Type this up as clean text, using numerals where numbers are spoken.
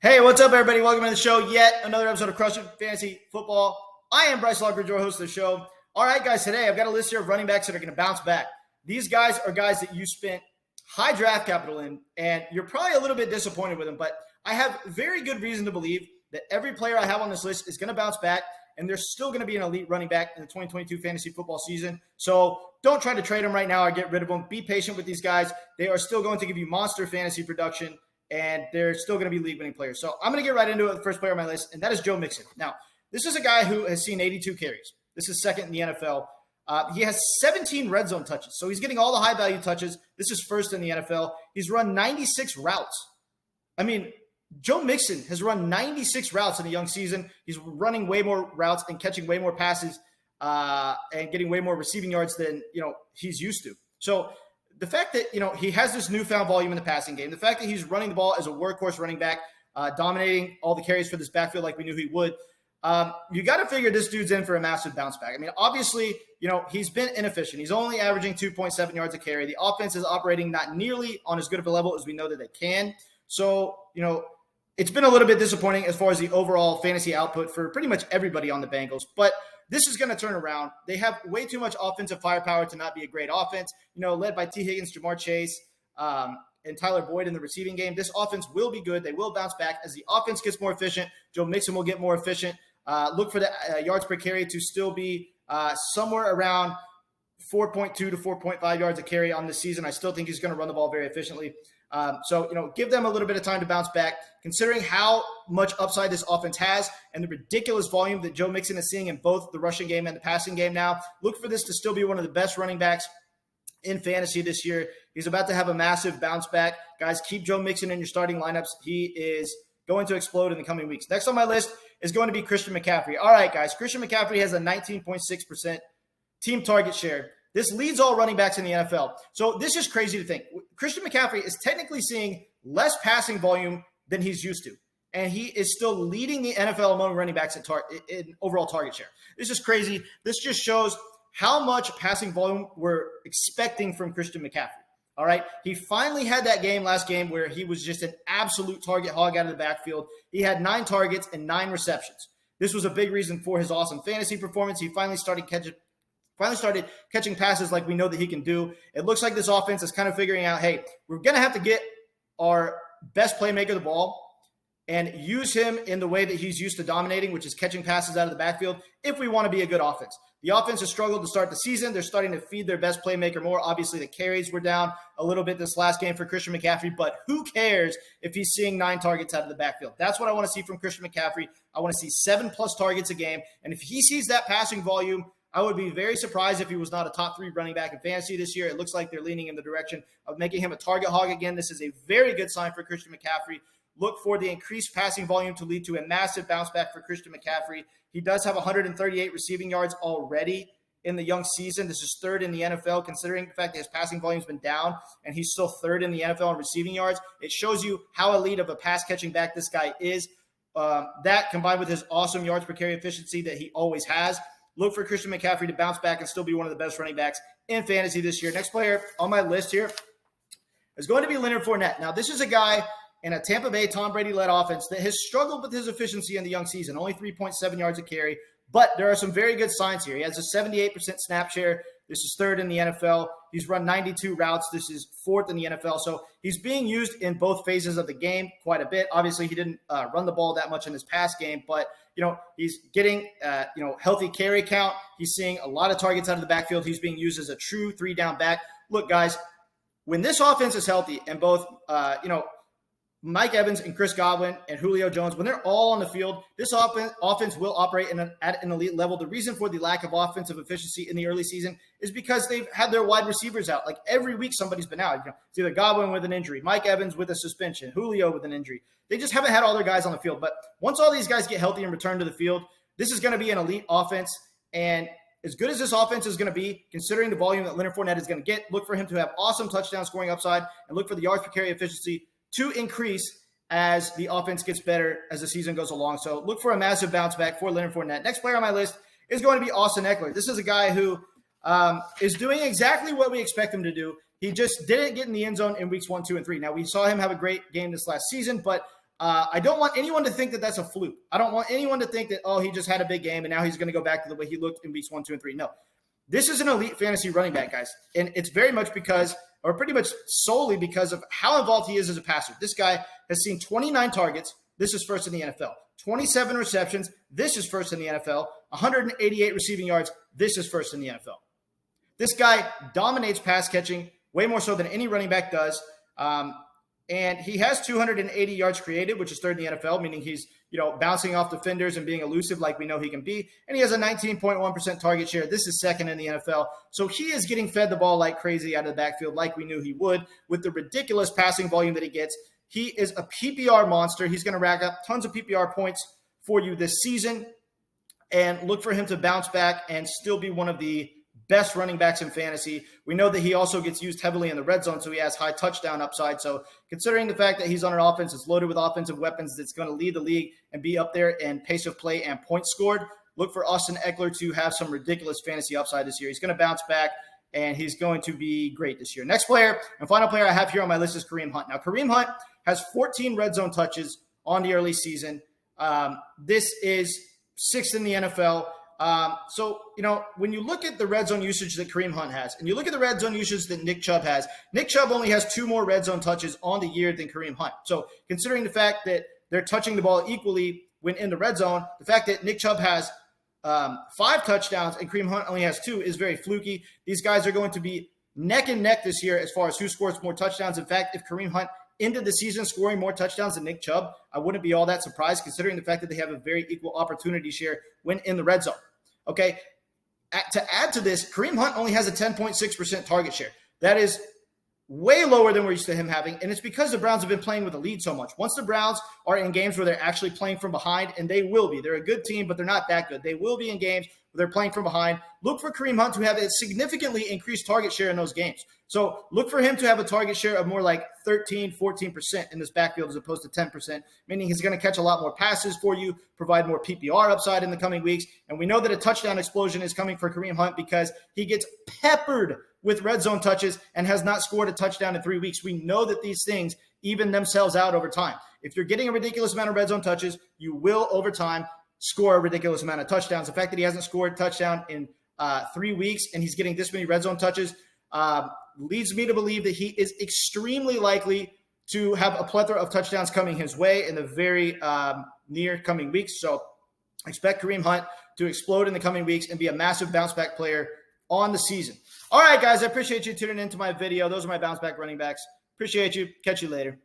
Hey, what's up, everybody? Welcome to the show. Yet another episode of Crushing Fantasy Football. I am Bryce Lockridge, your host of the show. All right, guys, today I've got a list here of running backs that are going to bounce back. These guys are guys that you spent high draft capital in, and you're probably a little bit disappointed with them, but I have very good reason to believe that every player I have on this list is going to bounce back, and they're still going to be an elite running back in the 2022 fantasy football season. So don't try to trade them right now or get rid of them. Be patient with these guys. They are still going to give you monster fantasy production, and they're still going to be league-winning players. So I'm going to get right into it with the first player on my list, and that is Joe Mixon. Now, this is a guy who has seen 82 carries. This is second in the NFL. He has 17 red zone touches, so he's getting all the high-value touches. This is first in the NFL. He's run 96 routes. I mean, Joe Mixon has run 96 routes in a young season. He's running way more routes and catching way more passes and getting way more receiving yards than he's used to. So the fact that he has this newfound volume in the passing game, the fact that he's running the ball as a workhorse running back, dominating all the carries for this backfield like we knew he would, you got to figure this dude's in for a massive bounce back. I mean, obviously, he's been inefficient. He's only averaging 2.7 yards a carry. The offense is operating not nearly on as good of a level as we know that they can. So, it's been a little bit disappointing as far as the overall fantasy output for pretty much everybody on the Bengals. But this is going to turn around. They have way too much offensive firepower to not be a great offense, led by T. Higgins, Jamar Chase, and Tyler Boyd in the receiving game. This offense will be good. They will bounce back. As the offense gets more efficient, Joe Mixon will get more efficient. Look for the yards per carry to still be somewhere around 4.2 to 4.5 yards a carry on this season. I still think he's going to run the ball very efficiently. So give them a little bit of time to bounce back, considering how much upside this offense has and the ridiculous volume that Joe Mixon is seeing in both the rushing game and the passing game now. Look for this to still be one of the best running backs in fantasy this year. He's about to have a massive bounce back. Guys, keep Joe Mixon in your starting lineups. He is going to explode in the coming weeks. Next on my list is going to be Christian McCaffrey. All right, guys, Christian McCaffrey has a 19.6% team target share. This leads all running backs in the NFL. So this is crazy to think. Christian McCaffrey is technically seeing less passing volume than he's used to, and he is still leading the NFL among running backs in overall target share. This is crazy. This just shows how much passing volume we're expecting from Christian McCaffrey. All right. He finally had that last game where he was just an absolute target hog out of the backfield. He had 9 targets and 9 receptions. This was a big reason for his awesome fantasy performance. He finally started catching passes like we know that he can do. It looks like this offense is kind of figuring out, hey, we're going to have to get our best playmaker the ball and use him in the way that he's used to dominating, which is catching passes out of the backfield, if we want to be a good offense. The offense has struggled to start the season. They're starting to feed their best playmaker more. Obviously, the carries were down a little bit this last game for Christian McCaffrey, but who cares if he's seeing 9 targets out of the backfield? That's what I want to see from Christian McCaffrey. I want to see 7+ targets a game, and if he sees that passing volume, I would be very surprised if he was not a top 3 running back in fantasy this year. It looks like they're leaning in the direction of making him a target hog again. This is a very good sign for Christian McCaffrey. Look for the increased passing volume to lead to a massive bounce back for Christian McCaffrey. He does have 138 receiving yards already in the young season. This is 3rd in the NFL, considering the fact that his passing volume's been down, and he's still 3rd in the NFL in receiving yards. It shows you how elite of a pass-catching back this guy is. That, combined with his awesome yards per carry efficiency that he always has, look for Christian McCaffrey to bounce back and still be one of the best running backs in fantasy this year. Next player on my list here is going to be Leonard Fournette. Now, this is a guy in a Tampa Bay Tom Brady-led offense that has struggled with his efficiency in the young season, only 3.7 yards a carry. But there are some very good signs here. He has a 78% snap share. This is 3rd in the NFL. He's run 92 routes. This is 4th in the NFL. So he's being used in both phases of the game quite a bit. Obviously, he didn't run the ball that much in his pass game, but he's getting healthy carry count. He's seeing a lot of targets out of the backfield. He's being used as a true 3-down back. Look, guys, when this offense is healthy and both Mike Evans and Chris Godwin and Julio Jones, when they're all on the field, this offense will operate at an elite level. The reason for the lack of offensive efficiency in the early season is because they've had their wide receivers out. Like every week, somebody's been out. It's either Godwin with an injury, Mike Evans with a suspension, Julio with an injury. They just haven't had all their guys on the field. But once all these guys get healthy and return to the field, this is going to be an elite offense. And as good as this offense is going to be, considering the volume that Leonard Fournette is going to get, look for him to have awesome touchdown scoring upside and look for the yards per carry efficiency to increase as the offense gets better as the season goes along. So look for a massive bounce back for Leonard Fournette. Next player on my list is going to be Austin Ekeler. This is a guy who is doing exactly what we expect him to do. He just didn't get in the end zone in weeks 1, 2, and 3. Now, we saw him have a great game this last season, but I don't want anyone to think that that's a fluke. I don't want anyone to think that, oh, he just had a big game and now he's going to go back to the way he looked in weeks 1, 2, and 3. No, this is an elite fantasy running back, guys. And it's very much because, or pretty much solely because of how involved he is as a passer. This guy has seen 29 targets. This is first in the NFL. 27 receptions. This is first in the NFL. 188 receiving yards. This is first in the NFL. This guy dominates pass catching way more so than any running back does. And he has 280 yards created, which is third in the NFL, meaning he's, bouncing off defenders and being elusive like we know he can be. And he has a 19.1% target share. This is second in the NFL. So he is getting fed the ball like crazy out of the backfield like we knew he would with the ridiculous passing volume that he gets. He is a PPR monster. He's going to rack up tons of PPR points for you this season. And look for him to bounce back and still be one of the best running backs in fantasy. We know that he also gets used heavily in the red zone, so he has high touchdown upside. So considering the fact that he's on an offense that's loaded with offensive weapons that's going to lead the league and be up there in pace of play and points scored, look for Austin Ekeler to have some ridiculous fantasy upside this year. He's going to bounce back, and he's going to be great this year. Next player and final player I have here on my list is Kareem Hunt. Now, Kareem Hunt has 14 red zone touches on the early season. This is sixth in the NFL. So, when you look at the red zone usage that Kareem Hunt has, and you look at the red zone usage that Nick Chubb has, Nick Chubb only has 2 more red zone touches on the year than Kareem Hunt. So considering the fact that they're touching the ball equally when in the red zone, the fact that Nick Chubb has 5 touchdowns and Kareem Hunt only has 2 is very fluky. These guys are going to be neck and neck this year as far as who scores more touchdowns. In fact, if Kareem Hunt ended the season scoring more touchdowns than Nick Chubb, I wouldn't be all that surprised considering the fact that they have a very equal opportunity share when in the red zone. Okay, to add to this, Kareem Hunt only has a 10.6% target share. That is way lower than we're used to him having, and it's because the Browns have been playing with the lead so much. Once the Browns are in games where they're actually playing from behind, and they will be. They're a good team, but they're not that good. They will be in games where they're playing from behind. Look for Kareem Hunt to have a significantly increased target share in those games. So look for him to have a target share of more like 13, 14% in this backfield as opposed to 10%, meaning he's going to catch a lot more passes for you, provide more PPR upside in the coming weeks. And we know that a touchdown explosion is coming for Kareem Hunt because he gets peppered with red zone touches and has not scored a touchdown in 3 weeks. We know that these things even themselves out over time. If you're getting a ridiculous amount of red zone touches, you will over time score a ridiculous amount of touchdowns. The fact that he hasn't scored a touchdown in 3 weeks and he's getting this many red zone touches leads me to believe that he is extremely likely to have a plethora of touchdowns coming his way in the very near coming weeks. So expect Kareem Hunt to explode in the coming weeks and be a massive bounce back player on the season. All right, guys, I appreciate you tuning into my video. Those are my bounce back running backs. Appreciate you. Catch you later.